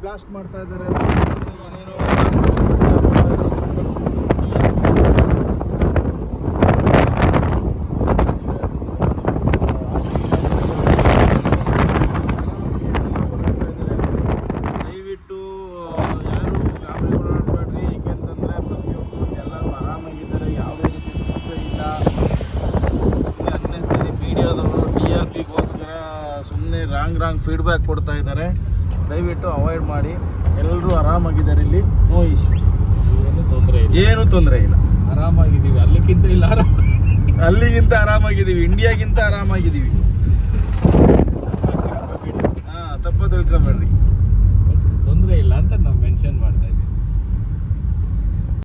Blast ಮಾಡ್ತಾ ಇದ್ದಾರೆ. ದಯವಿಟ್ಟು ಯಾರು ಗಾಬರಿ ಮಾಡಬೇಡ್ರಿ, ಏಕೆಂತಂದರೆ ಪ್ರತಿಯೊಬ್ಬರು ಎಲ್ಲರೂ ಆರಾಮಾಗಿದ್ದಾರೆ, ಯಾವುದೇ ರೀತಿ ಸಮಸ್ಯೆ ಇಲ್ಲ. ಸುಮ್ಮನೆ ಅನ್ನೆಸರಿ ಮೀಡಿಯಾದವರು TRPಗೋಸ್ಕರ ಸುಮ್ಮನೆ ರಾಂಗ್ ಫೀಡ್ಬ್ಯಾಕ್ ಕೊಡ್ತಾ ಇದ್ದಾರೆ. ದಯವಿಟ್ಟು ಅವಾಯ್ಡ್ ಮಾಡಿ. ಎಲ್ಲರೂ ಆರಾಮಾಗಿದ್ದಾರೆ. ಇಲ್ಲಿ ನೋ ಇಶ್ಯೂ, ಏನು ತೊಂದರೆ ಇಲ್ಲ, ಆರಾಮಾಗಿದ್ದೀವಿ. ಅಲ್ಲಿಗಿಂತ ಆರಾಮಾಗಿದ್ದೀವಿ, ಇಂಡಿಯಾಗಿಂತ ಆರಾಮಾಗಿದ್ದೀವಿ. ತಪ್ಪ ತಿಳ್ಕೊಬೇಡ್ರಿ, ತೊಂದರೆ ಇಲ್ಲ ಅಂತ ನಾವು ಮೆನ್ಷನ್